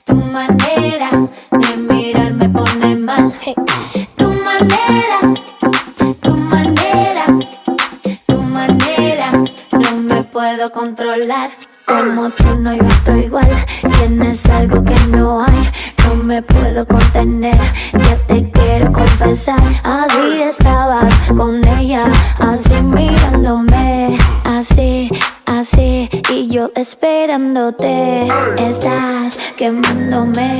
Tu manera de mirar me pone mal. Tu manera, tu manera, tu manera, no me puedo controlar. Como tú no hay otro igual, tienes algo que no hay. No me puedo contener, ya te quiero confesar. Así estabas con ella, así mirándome, así, así, y yo esperándote. Estás quemándome.